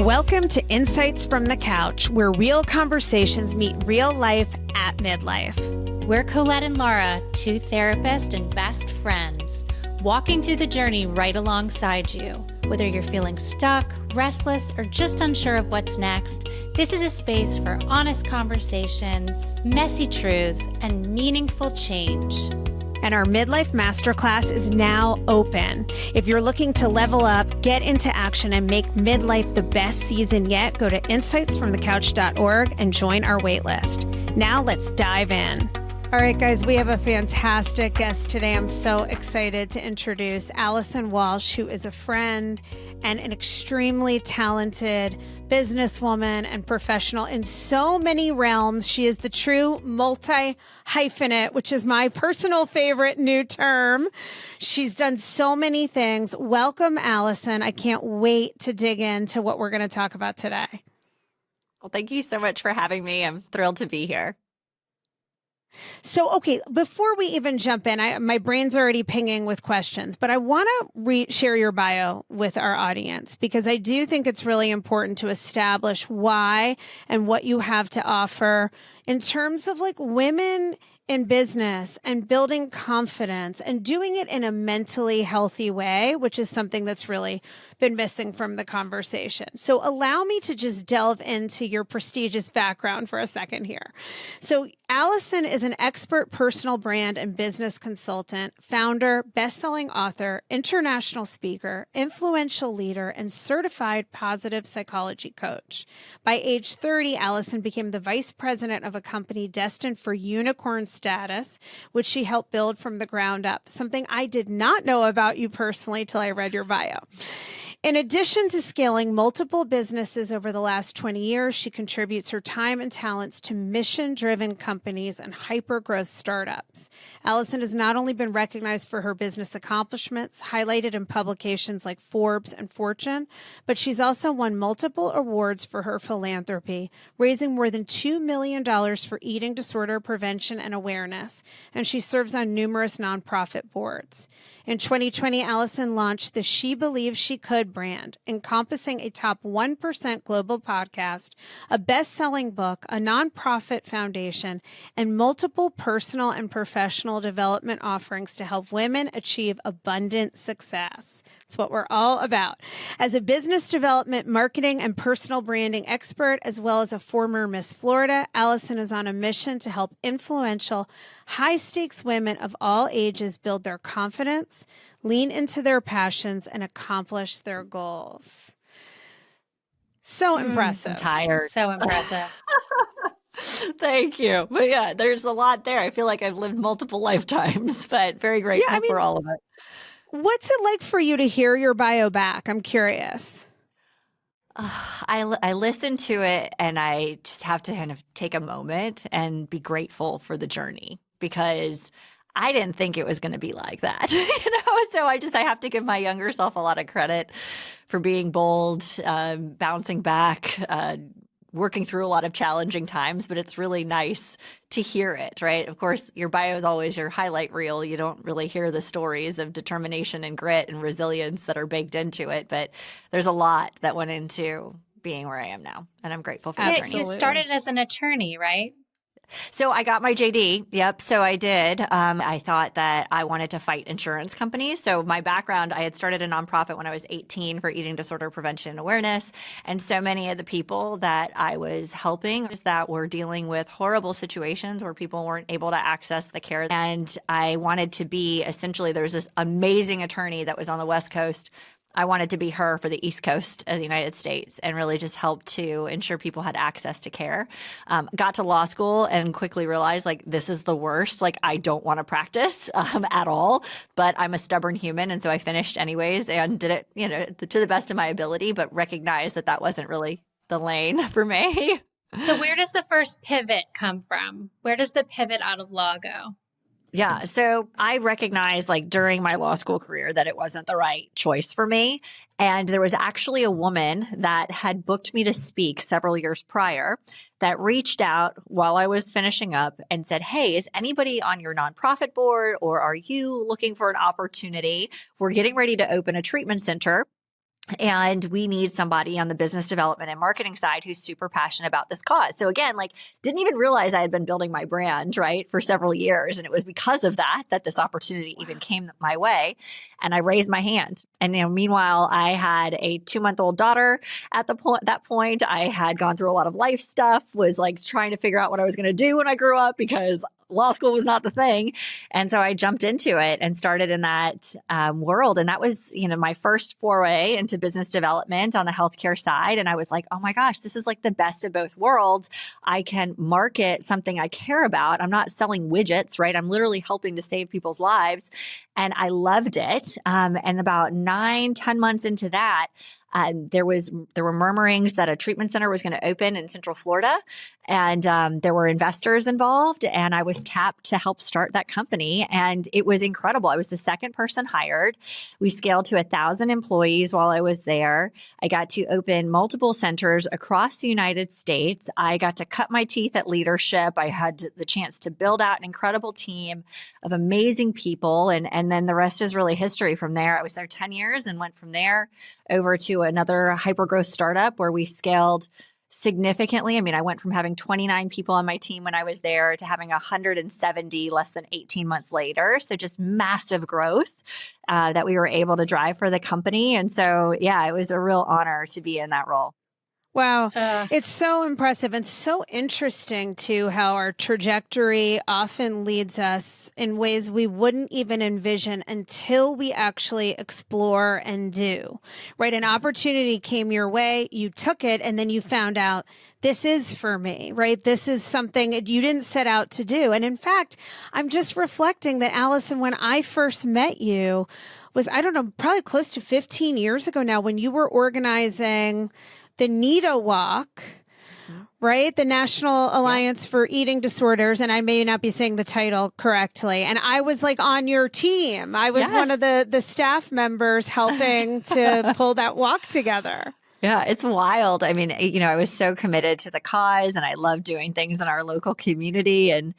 Welcome to Insights from the Couch, where real conversations meet real life at midlife. We're Colette and Laura, two therapists and best friends, walking through the journey right alongside you. Whether you're feeling stuck, restless, or just unsure of what's next, this is a space for honest conversations, messy truths, and meaningful change. And our Midlife Masterclass is now open. If you're looking to level up, get into action, and make midlife the best season yet, go to insightsfromthecouch.org and join our waitlist. Now let's dive in. All right, guys, we have a fantastic guest today. I'm so excited to introduce Allison Walsh, who is a friend and an extremely talented businesswoman and professional in so many realms. She is the true multi-hyphenate, which is my personal favorite new term. She's done so many things. Welcome, Allison. I can't wait to dig into what we're going to talk about today. Well, thank you so much for having me. I'm thrilled to be here. So, okay, before we even jump in, my brain's already pinging with questions, but I want to share your bio with our audience because I do think it's really important to establish why and what you have to offer in terms of like women in business and building confidence and doing it in a mentally healthy way, which is something that's really been missing from the conversation. So allow me to just delve into your prestigious background for a second here. So Allison is an expert personal brand and business consultant, founder, best-selling author, international speaker, influential leader, and certified positive psychology coach. By age 30, Allison became the vice president of a company destined for unicorn status, which she helped build from the ground up, something I did not know about you personally till I read your bio. In addition to scaling multiple businesses over the last 20 years, she contributes her time and talents to mission-driven companies and hyper-growth startups. Allison has not only been recognized for her business accomplishments, highlighted in publications like Forbes and Fortune, but she's also won multiple awards for her philanthropy, raising more than $2 million for eating disorder prevention and awareness, and she serves on numerous nonprofit boards. In 2020, Allison launched the She Believes She Could brand, encompassing a top 1% global podcast, a best-selling book, a nonprofit foundation, and multiple personal and professional development offerings to help women achieve abundant success. It's what we're all about. As a business development, marketing, and personal branding expert, as well as a former Miss Florida, Allison is on a mission to help influential, high-stakes women of all ages build their confidence, lean into their passions, and accomplish their goals. So impressive. I'm tired. So impressive. Thank you. But yeah, there's a lot there. I feel like I've lived multiple lifetimes, but very grateful for all of it. What's it like for you to hear your bio back? I'm curious. I listen to it and I just have to kind of take a moment and be grateful for the journey because I didn't think it was going to be like that, So I have to give my younger self a lot of credit for being bold, bouncing back, working through a lot of challenging times, but it's really nice to hear it, right? Of course, your bio is always your highlight reel. You don't really hear the stories of determination and grit and resilience that are baked into it, but there's a lot that went into being where I am now, and I'm grateful for the journey. You started as an attorney, right? So I got my JD. Yep. So I did. I thought that I wanted to fight insurance companies. So my background, I had started a nonprofit when I was 18 for eating disorder prevention and awareness. And so many of the people that I was helping is that were dealing with horrible situations where people weren't able to access the care. And I wanted to be essentially, there was this amazing attorney that was on the West Coast. I wanted to be her for the East Coast of the United States and really just help to ensure people had access to care. Got to law school and quickly realized like this is the worst. Like I don't want to practice at all, but I'm a stubborn human. And so I finished anyways and did it, to the best of my ability, but recognized that that wasn't really the lane for me. So where does the first pivot come from? Where does the pivot out of law go? Yeah. So I recognized like during my law school career that it wasn't the right choice for me. And there was actually a woman that had booked me to speak several years prior that reached out while I was finishing up and said, hey, is anybody on your nonprofit board or are you looking for an opportunity? We're getting ready to open a treatment center And we need somebody on the business development and marketing side who's super passionate about this cause. So again, like didn't even realize I had been building my brand, right, for several years. And it was because of that this opportunity even came my way. And I raised my hand. And meanwhile, I had a 2-month-old daughter at that point. I had gone through a lot of life stuff, was like trying to figure out what I was going to do when I grew up because law school was not the thing. And so I jumped into it and started in that world. And that was, my first foray into business development on the healthcare side. And I was like, oh my gosh, this is like the best of both worlds. I can market something I care about. I'm not selling widgets, right? I'm literally helping to save people's lives. And I loved it. And about 9-10 months into that, there were murmurings that a treatment center was going to open in Central Florida, and there were investors involved, and I was tapped to help start that company, and it was incredible. I was the second person hired. We scaled to 1,000 employees while I was there. I got to open multiple centers across the United States. I got to cut my teeth at leadership. I had the chance to build out an incredible team of amazing people, and then the rest is really history from there. I was there 10 years and went from there over to another hypergrowth startup where we scaled significantly. I mean, I went from having 29 people on my team when I was there to having 170 less than 18 months later. So just massive growth that we were able to drive for the company. And so, yeah, it was a real honor to be in that role. Wow. It's so impressive and so interesting too, how our trajectory often leads us in ways we wouldn't even envision until we actually explore and do, right? An opportunity came your way, you took it, and then you found out this is for me, right? This is something you didn't set out to do. And in fact, I'm just reflecting that, Allison, when I first met you was, I don't know, probably close to 15 years ago now, when you were organizing the NEDA Walk, right? The National Alliance for Eating Disorders. And I may not be saying the title correctly. And I was like on your team. I was one of the staff members helping to pull that walk together. Yeah, it's wild. I mean, I was so committed to the cause and I love doing things in our local community. And,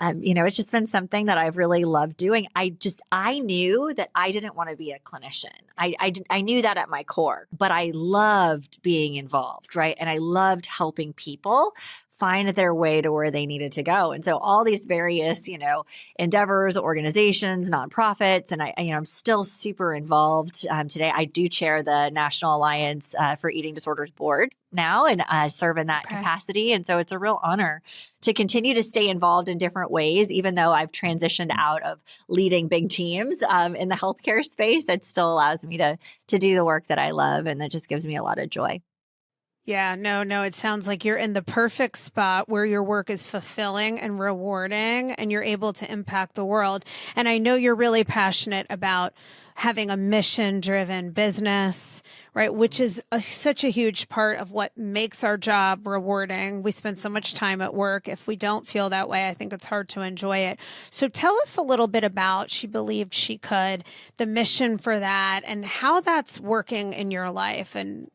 it's just been something that I've really loved doing. I knew that I didn't want to be a clinician. I knew that at my core, but I loved being involved, right? And I loved helping people find their way to where they needed to go. And so all these various, endeavors, organizations, nonprofits, and I'm still super involved today. I do chair the National Alliance for Eating Disorders board now and serve in that capacity. And so it's a real honor to continue to stay involved in different ways, even though I've transitioned out of leading big teams in the healthcare space. It still allows me to do the work that I love. And that just gives me a lot of joy. Yeah, no, it sounds like you're in the perfect spot where your work is fulfilling and rewarding and you're able to impact the world. And I know you're really passionate about having a mission-driven business, right? Which is such a huge part of what makes our job rewarding. We spend so much time at work. If we don't feel that way, I think it's hard to enjoy it. So tell us a little bit about She Believed She Could, the mission for that, and how that's working in your life and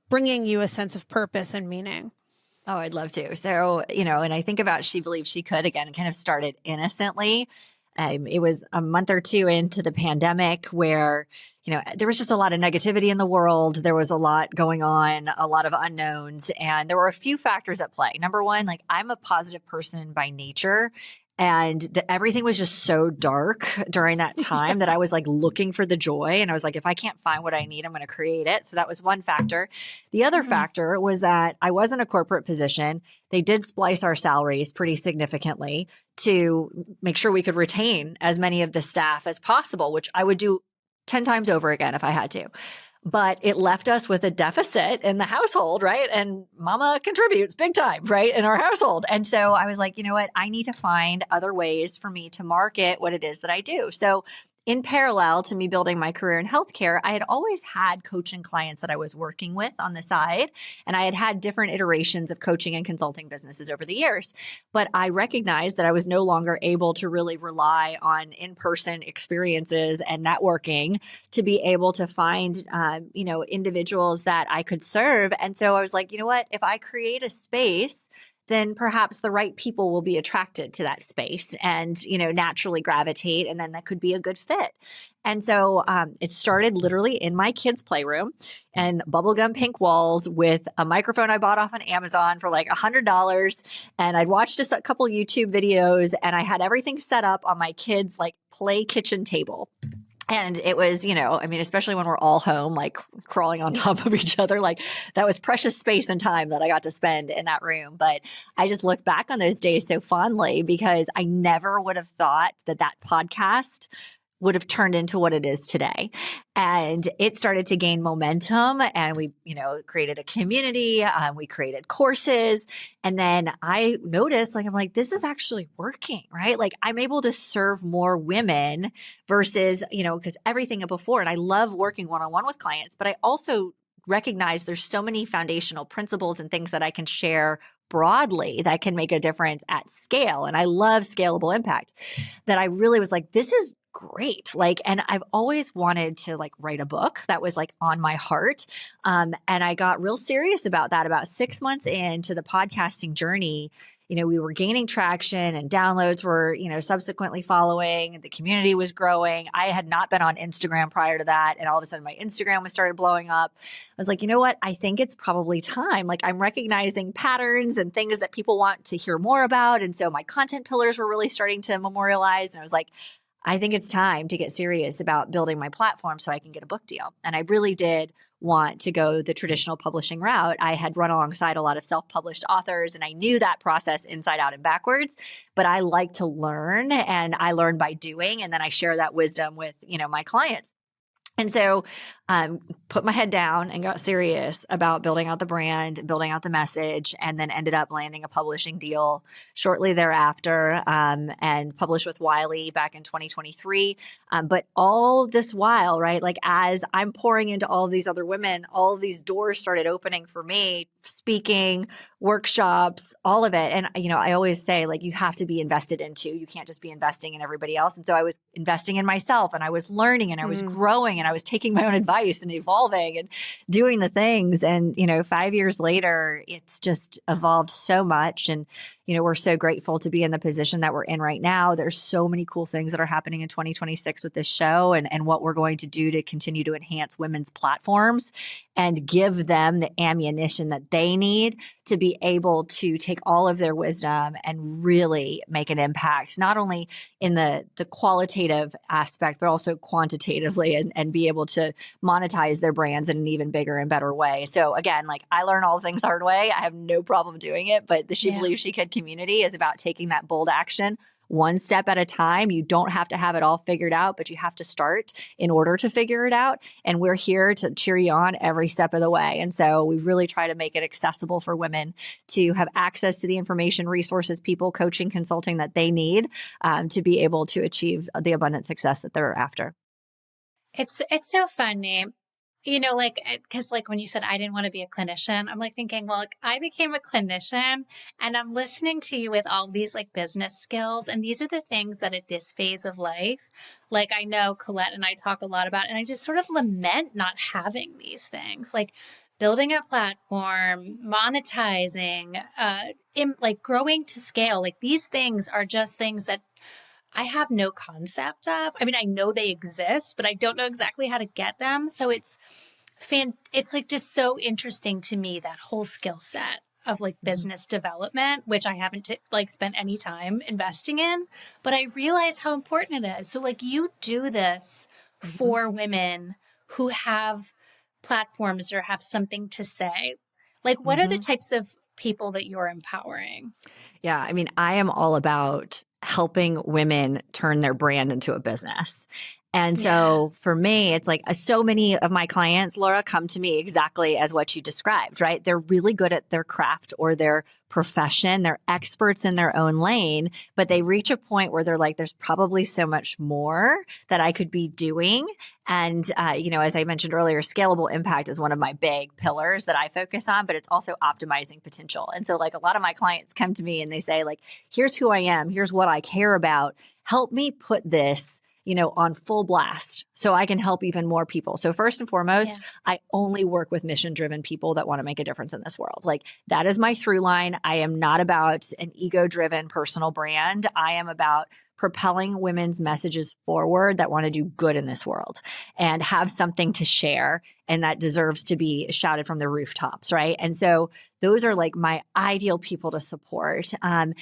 bringing you a sense of purpose and meaning. Oh, I'd love to. So, and I think about She Believed She Could, again, kind of started innocently. It was a month or two into the pandemic where, there was just a lot of negativity in the world. There was a lot going on, a lot of unknowns, and there were a few factors at play. Number one, I'm a positive person by nature. And everything was just so dark during that time that I was looking for the joy. And I was like, if I can't find what I need, I'm going to create it. So that was one factor. The other factor was that I was in a corporate position. They did splice our salaries pretty significantly to make sure we could retain as many of the staff as possible, which I would do 10 times over again if I had to. But it left us with a deficit in the household, right? And mama contributes big time, right? In our household. And so I was like, you know what? I need to find other ways for me to market what it is that I do. So in parallel to me building my career in healthcare, I had always had coaching clients that I was working with on the side. And I had had different iterations of coaching and consulting businesses over the years. But I recognized that I was no longer able to really rely on in-person experiences and networking to be able to find, individuals that I could serve. And so I was like, you know what? If I create a space, then perhaps the right people will be attracted to that space and, naturally gravitate. And then that could be a good fit. And so it started literally in my kids' playroom and bubblegum pink walls with a microphone I bought off on Amazon for like $100. And I'd watched just a couple YouTube videos, and I had everything set up on my kids' like play kitchen table. And it was, I mean, especially when we're all home, like crawling on top of each other, like that was precious space and time that I got to spend in that room. But I just look back on those days so fondly because I never would have thought that podcast would have turned into what it is today. And it started to gain momentum, and we, created a community. We created courses. And then I noticed, I'm like, this is actually working, right? Like I'm able to serve more women versus, because everything before, and I love working one-on-one with clients, but I also recognize there's so many foundational principles and things that I can share broadly that can make a difference at scale. And I love scalable impact, that I really was like, this is great. And I've always wanted to write a book. That was on my heart. And I got real serious about that about 6 months into the podcasting journey. We were gaining traction, and downloads were, subsequently following. The community was growing. I had not been on Instagram prior to that. And all of a sudden my Instagram was started blowing up. I was like, you know what? I think it's probably time. I'm recognizing patterns and things that people want to hear more about. And so my content pillars were really starting to memorialize. And I was like, I think it's time to get serious about building my platform so I can get a book deal. And I really did want to go the traditional publishing route. I had run alongside a lot of self-published authors, and I knew that process inside out and backwards, but I like to learn, and I learn by doing. And then I share that wisdom with, my clients. And so put my head down and got serious about building out the brand, building out the message, and then ended up landing a publishing deal shortly thereafter, and published with Wiley back in 2023. But all this while, right, as I'm pouring into all of these other women, all of these doors started opening for me, speaking, workshops, all of it. And, I always say, you have to be invested into, you can't just be investing in everybody else. And so I was investing in myself, and I was learning, and I was growing, and I was taking my own advice and evolving and doing the things. And, 5 years later, it's just evolved so much. And, we're so grateful to be in the position that we're in right now. There's so many cool things that are happening in 2026 with this show, and what we're going to do to continue to enhance women's platforms and give them the ammunition that they need to be able to take all of their wisdom and really make an impact, not only in the qualitative aspect, but also quantitatively, and be able to monetize their brands in an even bigger and better way. So again, I learn all things hard way. I have no problem doing it, but the She Believes She Could community is about taking that bold action one step at a time. You don't have to have it all figured out, but you have to start in order to figure it out. And we're here to cheer you on every step of the way. And so we really try to make it accessible for women to have access to the information, resources, people, coaching, consulting that they need to be able to achieve the abundant success that they're after. It's so funny. Because when you said I didn't want to be a clinician, I'm thinking, well, I became a clinician, and I'm listening to you with all these business skills. And these are the things that at this phase of life, I know Colette and I talk a lot about, and I just sort of lament not having these things, building a platform, monetizing, growing to scale. These things are just things that I have no concept of. I mean, I know they exist, but I don't know exactly how to get them. So it's just so interesting to me, that whole skill set of business development, which I haven't spent any time investing in, but I realize how important it is. So you do this for women who have platforms or have something to say. What are the types of people that you're empowering? Yeah, I mean, I am all about helping women turn their brand into a business. And so for me, it's so many of my clients, Laura, come to me exactly as what you described, right? They're really good at their craft or their profession. They're experts in their own lane, but they reach a point where they're there's probably so much more that I could be doing. And, as I mentioned earlier, scalable impact is one of my big pillars that I focus on, but it's also optimizing potential. And so a lot of my clients come to me and they say here's who I am. Here's what I care about. Help me put this on full blast so I can help even more people. So first and foremost, I only work with mission-driven people that want to make a difference in this world. That is my through line. I am not about an ego-driven personal brand. I am about propelling women's messages forward that want to do good in this world and have something to share and that deserves to be shouted from the rooftops, right? And so those are like my ideal people to support. And,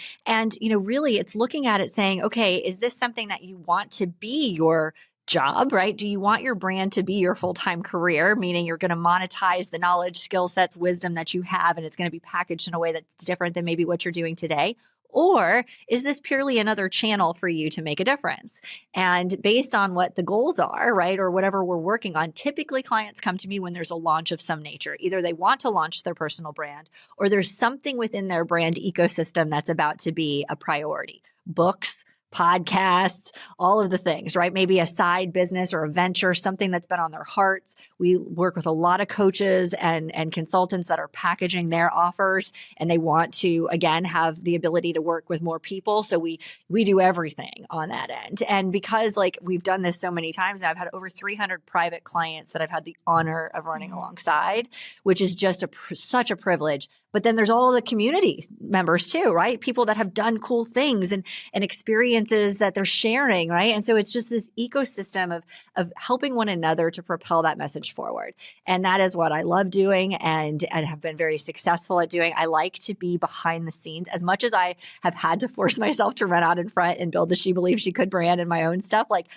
really it's looking at it saying, okay, is this something that you want to be your job, right? Do you want your brand to be your full-time career, meaning you're going to monetize the knowledge, skill sets, wisdom that you have, and it's going to be packaged in a way that's different than maybe what you're doing today? Or is this purely another channel for you to make a difference? And based on what the goals are, right, or whatever we're working on, typically clients come to me when there's a launch of some nature. Either they want to launch their personal brand or there's something within their brand ecosystem that's about to be a priority. Books, podcasts, all of the things, right? Maybe a side business or a venture, something that's been on their hearts. We work with a lot of coaches and consultants that are packaging their offers and they want to, again, have the ability to work with more people. So we do everything on that end. And because like we've done this so many times now, I've had over 300 private clients that I've had the honor of running alongside, which is just such a privilege. But then there's all the community members too, right? People that have done cool things and experiences that they're sharing, right? And so it's just this ecosystem of helping one another to propel that message forward. And that is what I love doing and have been very successful at doing. I like to be behind the scenes as much as I have had to force myself to run out in front and build the She Believes She Could brand and my own stuff. Like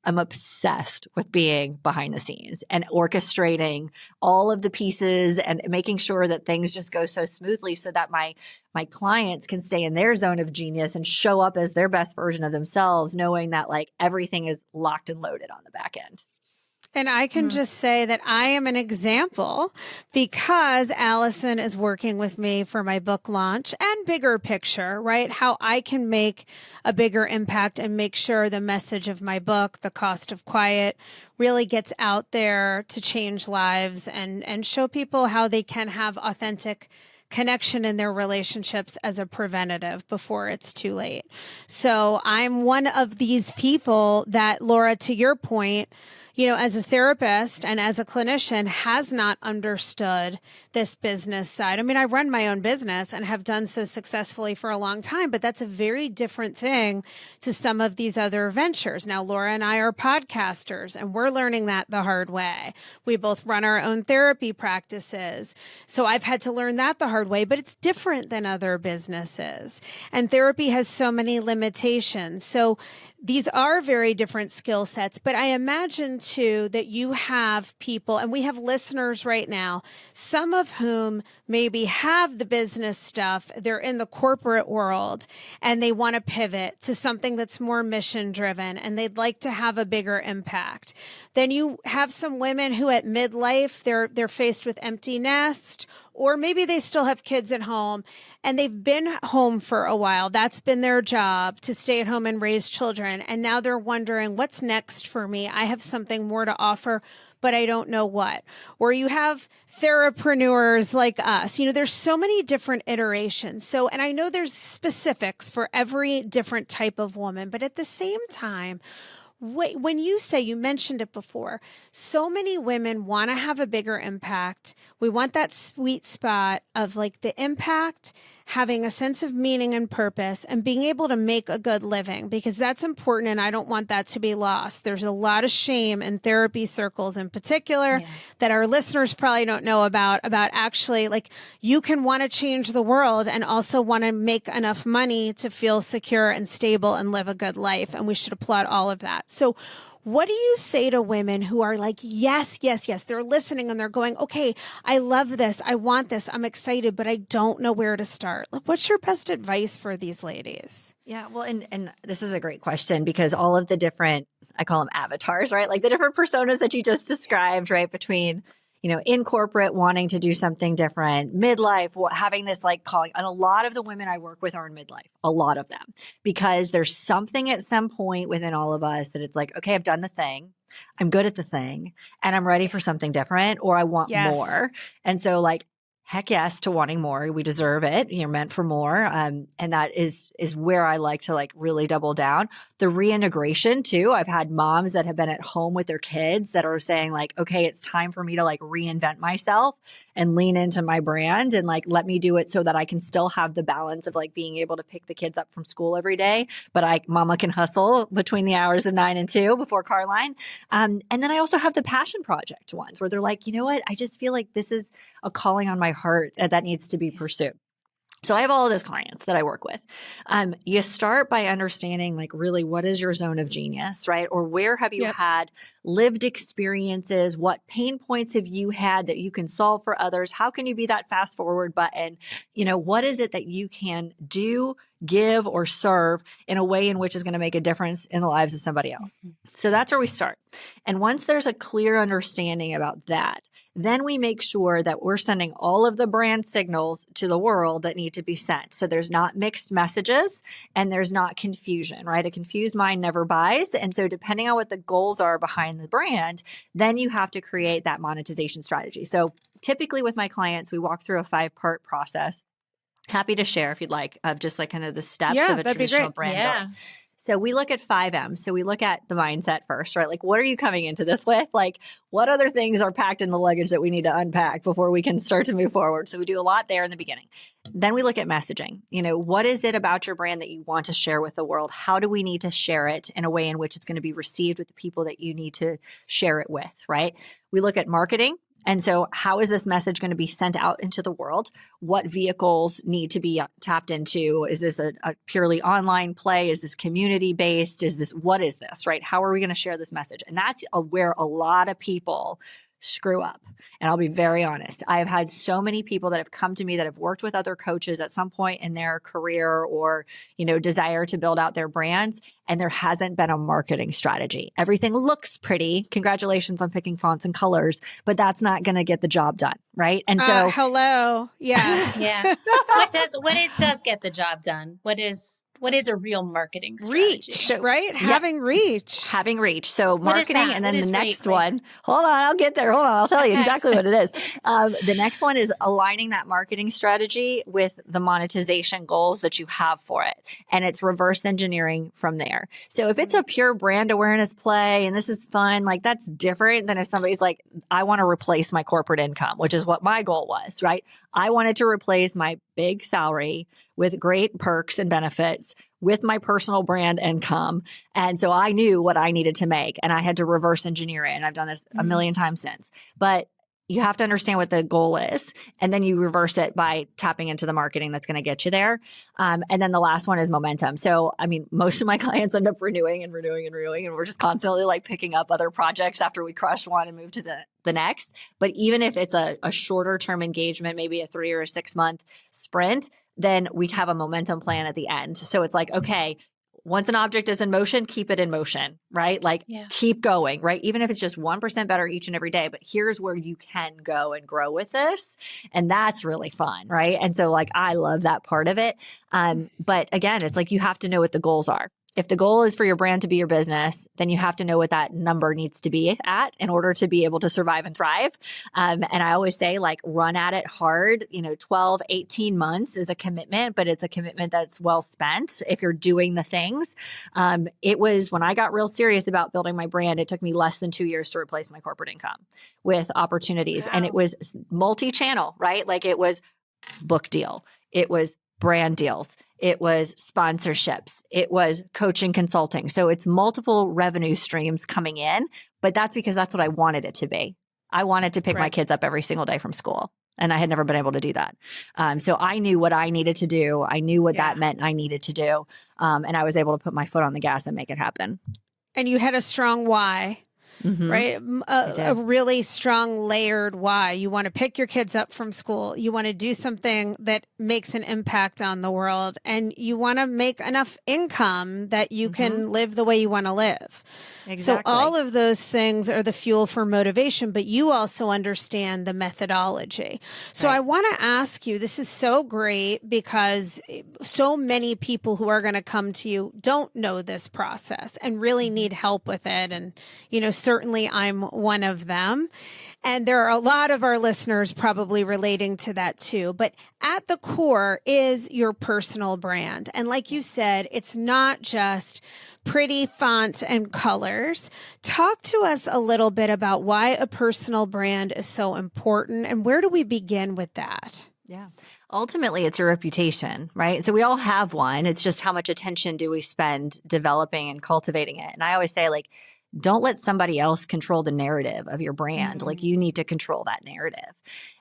I'm obsessed with being behind the scenes and orchestrating all of the pieces and making sure that things just go so smoothly so that my clients can stay in their zone of genius and show up as their best version of themselves, knowing that like everything is locked and loaded on the back end. And I can just say that I am an example because Allison is working with me for my book launch and bigger picture, right? How I can make a bigger impact and make sure the message of my book, The Cost of Quiet, really gets out there to change lives and show people how they can have authentic connection in their relationships as a preventative before it's too late. So I'm one of these people that, Laura, to your point, as a therapist and as a clinician, has not understood this business side. I mean, I run my own business and have done so successfully for a long time, but that's a very different thing to some of these other ventures. Now, Laura and I are podcasters, and we're learning that the hard way. We both run our own therapy practices. So I've had to learn that the hard way, but it's different than other businesses. And therapy has so many limitations. So these are very different skill sets, but I imagine too that you have people, and we have listeners right now, some of whom maybe have the business stuff, they're in the corporate world, and they want to pivot to something that's more mission driven, and they'd like to have a bigger impact. Then you have some women who at midlife, they're faced with empty nest, or maybe they still have kids at home and they've been home for a while. That's been their job, to stay at home and raise children. And now they're wondering, what's next for me? I have something more to offer, but I don't know what. Or you have therapreneurs like us. There's so many different iterations. So, and I know there's specifics for every different type of woman, but at the same time, when you say, you mentioned it before, so many women want to have a bigger impact. We want that sweet spot of like the impact, having a sense of meaning and purpose, and being able to make a good living, because that's important. And I don't want that to be lost. There's a lot of shame in therapy circles in particular that our listeners probably don't know about actually, like, you can want to change the world and also want to make enough money to feel secure and stable and live a good life. And we should applaud all of that. So what do you say to women who are like, yes, yes, yes, they're listening and they're going, okay, I love this. I want this. I'm excited, but I don't know where to start. Like, what's your best advice for these ladies? Yeah, well, and this is a great question because all of the different, I call them avatars, right? Like the different personas that you just described, right? Between, in corporate wanting to do something different, midlife, having this like calling. And a lot of the women I work with are in midlife, a lot of them, because there's something at some point within all of us that it's like, okay, I've done the thing. I'm good at the thing and I'm ready for something different, or I want more. And so like heck yes to wanting more. We deserve it. You're meant for more. And that is where I like to like really double down. The reintegration too. I've had moms that have been at home with their kids that are saying like, okay, it's time for me to like reinvent myself and lean into my brand and like, let me do it so that I can still have the balance of like being able to pick the kids up from school every day. But mama can hustle between the hours of 9 and 2 before car line. And then I also have the passion project ones where they're like, you know what? I just feel like this is a calling on my heart that needs to be pursued. So I have all of those clients that I work with. You start by understanding like really what is your zone of genius, right? Or where have you had lived experiences? What pain points have you had that you can solve for others? How can you be that fast forward button? You know, what is it that you can do, give, or serve in a way in which is going to make a difference in the lives of somebody else? So that's where we start. And once there's a clear understanding about that, then we make sure that we're sending all of the brand signals to the world that need to be sent. So there's not mixed messages and there's not confusion, right? A confused mind never buys. And so depending on what the goals are behind the brand, then you have to create that monetization strategy. So typically with my clients, we walk through a 5-part process. Happy to share if you'd like, of just like kind of the steps of a traditional brand build. So we look at 5 M's. So we look at the mindset first, right? Like, what are you coming into this with? Like, what other things are packed in the luggage that we need to unpack before we can start to move forward? So we do a lot there in the beginning. Then we look at messaging. You know, what is it about your brand that you want to share with the world? How do we need to share it in a way in which it's going to be received with the people that you need to share it with, right? We look at marketing. And so how is this message going to be sent out into the world? What vehicles need to be tapped into? Is this a purely online play? Is this community based? What is this, right? How are we going to share this message? And that's where a lot of people screw up. And I'll be very honest. I've had so many people that have come to me that have worked with other coaches at some point in their career or, you know, desire to build out their brands. And there hasn't been a marketing strategy. Everything looks pretty. Congratulations on picking fonts and colors, but that's not going to get the job done. Right. And so hello. Yeah. Yeah. What does get the job done? What is a real marketing strategy? Reach, right? Having reach. So marketing, and then the next one, hold on, I'll get there. Hold on, I'll tell you exactly what it is. The next one is aligning that marketing strategy with the monetization goals that you have for it. And it's reverse engineering from there. So if it's a pure brand awareness play and this is fun, like that's different than if somebody's like, I want to replace my corporate income, which is what my goal was, right? I wanted to replace my big salary with great perks and benefits with my personal brand income. And so I knew what I needed to make and I had to reverse engineer it. And I've done this a million times since. But you have to understand what the goal is. And then you reverse it by tapping into the marketing that's going to get you there. And then the last one is momentum. So, I mean, most of my clients end up renewing. And we're just constantly like picking up other projects after we crush one and move to the next. But even if it's a shorter term engagement, maybe a 3 or a 6 month sprint, then we have a momentum plan at the end. So it's like, okay, once an object is in motion, keep it in motion, right? Like keep going, right? Even if it's just 1% better each and every day, but here's where you can go and grow with this. And that's really fun, right? And so like, I love that part of it. But again, it's like, you have to know what the goals are. If the goal is for your brand to be your business, then you have to know what that number needs to be at in order to be able to survive and thrive. And I always say like run at it hard, 12, 18 months is a commitment, but it's a commitment that's well spent if you're doing the things. It was when I got real serious about building my brand, it took me less than 2 years to replace my corporate income with opportunities. Wow. And it was multi-channel, right? Like it was book deal. It was brand deals. It was sponsorships. It was coaching consulting. So it's multiple revenue streams coming in, but that's because that's what I wanted it to be. I wanted to pick my kids up every single day from school. And I had never been able to do that. So I knew what I needed to do. I knew what that meant I needed to do. And I was able to put my foot on the gas and make it happen. And you had a strong why. Right? A really strong layered why. You want to pick your kids up from school. You want to do something that makes an impact on the world. And you want to make enough income that you can live the way you want to live. Exactly. So all of those things are the fuel for motivation, but you also understand the methodology. So I want to ask you, this is so great because so many people who are going to come to you don't know this process and really need help with it. And, certainly I'm one of them. And there are a lot of our listeners probably relating to that too. But at the core is your personal brand. And like you said, it's not just pretty font and colors. Talk to us a little bit about why a personal brand is so important and where do we begin with that? Yeah. Ultimately, it's your reputation, right? So we all have one. It's just how much attention do we spend developing and cultivating it? And I always say, like, don't let somebody else control the narrative of your brand. Mm-hmm. Like, you need to control that narrative.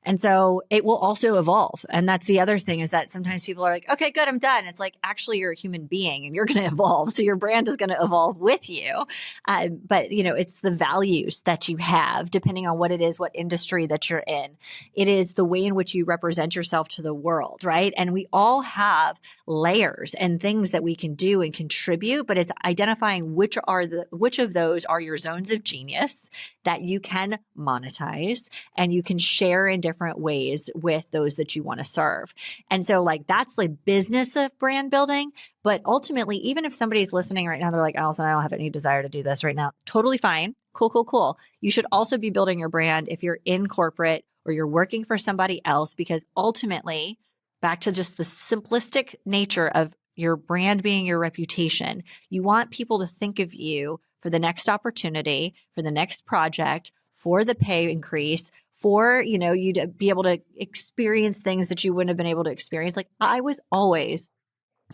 And so it will also evolve. And that's the other thing, is that sometimes people are like, okay, good, I'm done. It's like, actually, you're a human being and you're going to evolve. So your brand is going to evolve with you. But, it's the values that you have, depending on what it is, what industry that you're in. It is the way in which you represent yourself to the world, right? And we all have layers and things that we can do and contribute, but it's identifying which of those are your zones of genius that you can monetize and you can share in different ways with those that you want to serve. And so, like, that's the business of brand building. But ultimately, even if somebody's listening right now, they're like, Allison, I don't have any desire to do this right now. Totally fine. Cool. You should also be building your brand if you're in corporate or you're working for somebody else, because ultimately, back to just the simplistic nature of your brand being your reputation, you want people to think of you for the next opportunity, for the next project, for the pay increase, for, you to be able to experience things that you wouldn't have been able to experience. Like, I was always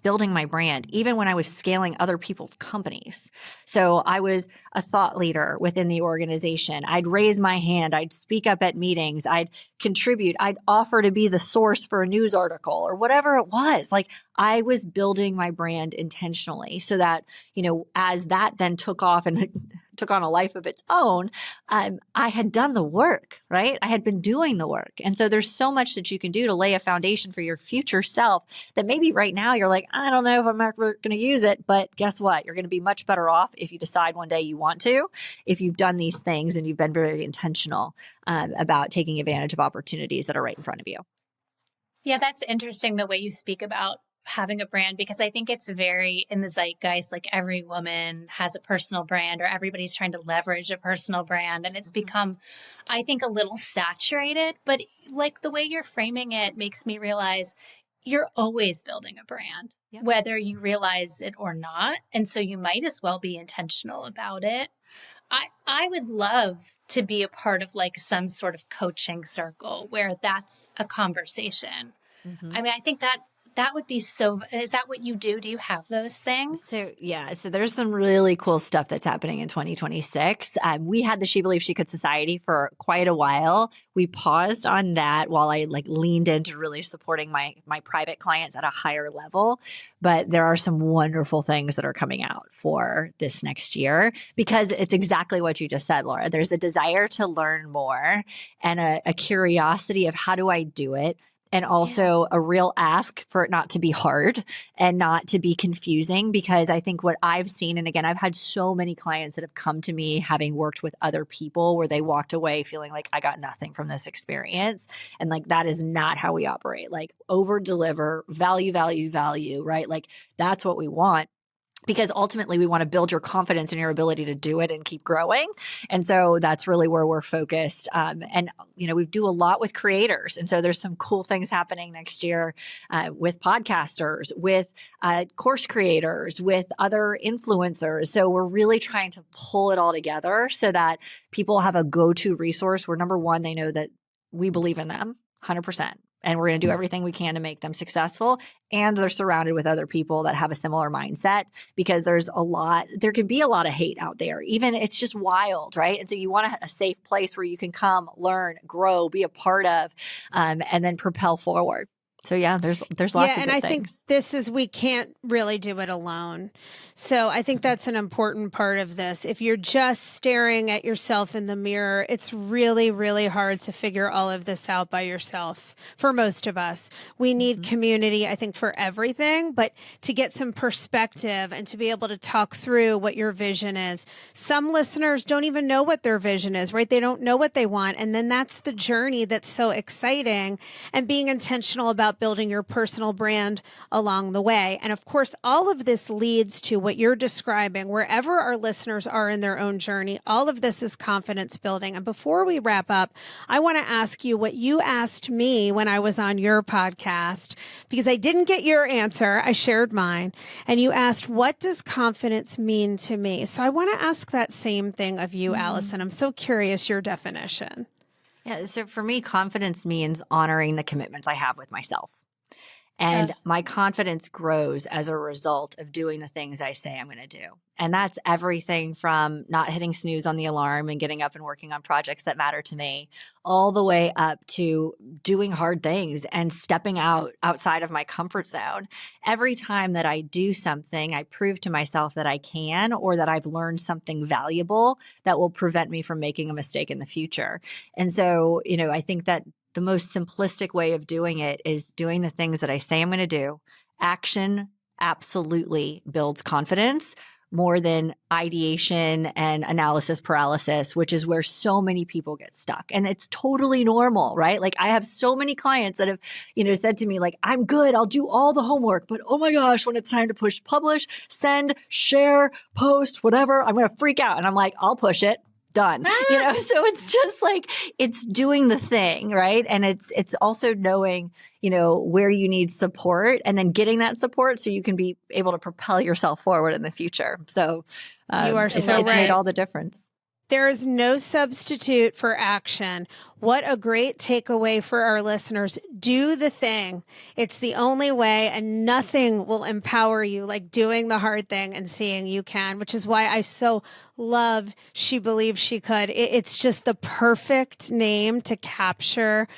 building my brand, even when I was scaling other people's companies. So I was a thought leader within the organization. I'd raise my hand. I'd speak up at meetings. I'd contribute. I'd offer to be the source for a news article or whatever it was. Like, I was building my brand intentionally so that, as that then took off and took on a life of its own, I had done the work, right? I had been doing the work. And so there's so much that you can do to lay a foundation for your future self that maybe right now you're like, I don't know if I'm ever going to use it, but guess what? You're going to be much better off if you decide one day you want to, if you've done these things and you've been very intentional about taking advantage of opportunities that are right in front of you. Yeah, that's interesting the way you speak about having a brand, because I think it's very in the zeitgeist, like every woman has a personal brand or everybody's trying to leverage a personal brand. And it's become, I think, a little saturated, but like the way you're framing it makes me realize you're always building a brand, whether you realize it or not. And so you might as well be intentional about it. I would love to be a part of like some sort of coaching circle where that's a conversation. I mean, I think that would be so, is that what you do? Do you have those things? So there's some really cool stuff that's happening in 2026. We had the She Believed She Could Society for quite a while. We paused on that while I leaned into really supporting my private clients at a higher level. But there are some wonderful things that are coming out for this next year, because it's exactly what you just said, Laura. There's a desire to learn more and a curiosity of how do I do it? And also a real ask for it not to be hard and not to be confusing, because I think what I've seen, and again, I've had so many clients that have come to me having worked with other people where they walked away feeling like I got nothing from this experience. And that is not how we operate. Over deliver, value, right? That's what we want. Because ultimately we want to build your confidence in your ability to do it and keep growing. And so that's really where we're focused. And we do a lot with creators. And so there's some cool things happening next year with podcasters, with course creators, with other influencers. So we're really trying to pull it all together so that people have a go-to resource where, number one, they know that we believe in them 100%. And we're going to do everything we can to make them successful. And they're surrounded with other people that have a similar mindset, because there can be a lot of hate out there. Even it's just wild, right? And so you want a safe place where you can come, learn, grow, be a part of, and then propel forward. So there's lots of good things. And I think we can't really do it alone. So I think that's an important part of this. If you're just staring at yourself in the mirror, it's really, really hard to figure all of this out by yourself. For most of us, we need community, I think, for everything, but to get some perspective and to be able to talk through what your vision is. Some listeners don't even know what their vision is, right? They don't know what they want. And then that's the journey that's so exciting, and being intentional about about building your personal brand along the way. And of course, all of this leads to what you're describing, wherever our listeners are in their own journey. All of this is confidence building. And before we wrap up, I want to ask you what you asked me when I was on your podcast, because I didn't get your answer. I shared mine. And you asked, what does confidence mean to me? So I want to ask that same thing of you, Allison. I'm so curious your definition. Yeah. So for me, confidence means honoring the commitments I have with myself. And my confidence grows as a result of doing the things I say I'm going to do. And that's everything from not hitting snooze on the alarm and getting up and working on projects that matter to me, all the way up to doing hard things and stepping outside of my comfort zone. Every time that I do something, I prove to myself that I can, or that I've learned something valuable that will prevent me from making a mistake in the future. And so, I think that the most simplistic way of doing it is doing the things that I say I'm going to do. Action absolutely builds confidence more than ideation and analysis paralysis, which is where so many people get stuck. And it's totally normal, right? Like I have so many clients that have, said to me like, I'm good, I'll do all the homework, but oh my gosh, when it's time to push publish, send, share, post, whatever, I'm going to freak out. And I'm like, I'll push it. Done. So it's just like, it's doing the thing, right? And it's also knowing, where you need support and then getting that support so you can be able to propel yourself forward in the future. So you are it's right. made all the difference. There is no substitute for action. What a great takeaway for our listeners. Do the thing. It's the only way, and nothing will empower you like doing the hard thing and seeing you can, which is why I so love She Believed She Could. It's just the perfect name to capture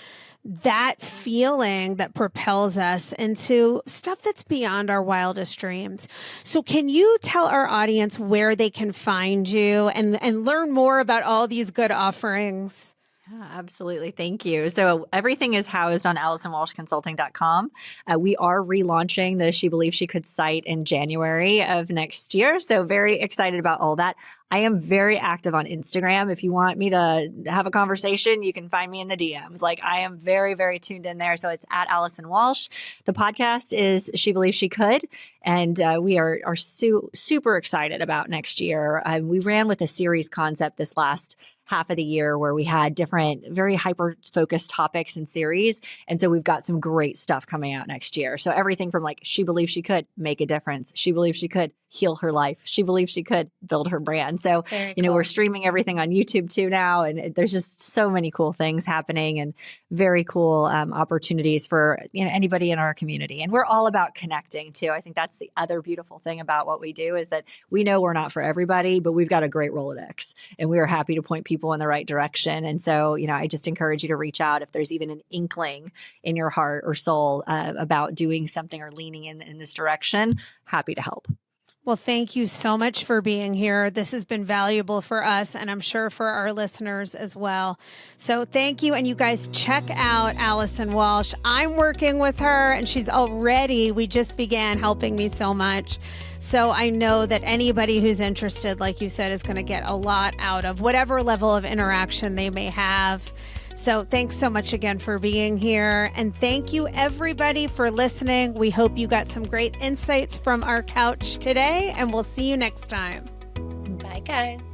that feeling that propels us into stuff that's beyond our wildest dreams. So can you tell our audience where they can find you and learn more about all these good offerings? Yeah, absolutely. Thank you. So everything is housed on AllisonWalshConsulting.com. We are relaunching the She Believed She Could site in January of next year. So very excited about all that. I am very active on Instagram. If you want me to have a conversation, you can find me in the DMs. Like I am very, very tuned in there. So it's at Allison Walsh. The podcast is She Believed She Could. And we are super excited about next year. We ran with a series concept this last half of the year where we had different, very hyper-focused topics and series. And so we've got some great stuff coming out next year. So everything from like, she believed she could make a difference. She believed she could heal her life. She believed she could build her brand. So, we're streaming everything on YouTube too now. And there's just so many cool things happening and very cool opportunities for, anybody in our community. And we're all about connecting too. I think that's the other beautiful thing about what we do is that we know we're not for everybody, but we've got a great Rolodex and we are happy to point people in the right direction. And so, I just encourage you to reach out if there's even an inkling in your heart or soul about doing something or leaning in this direction. Happy to help. Well, thank you so much for being here. This has been valuable for us, and I'm sure for our listeners as well. So thank you. And you guys check out Allison Walsh. I'm working with her, and we just began helping me so much. So I know that anybody who's interested, like you said, is going to get a lot out of whatever level of interaction they may have. So thanks so much again for being here. And thank you everybody for listening. We hope you got some great insights from our couch today, and we'll see you next time. Bye, guys.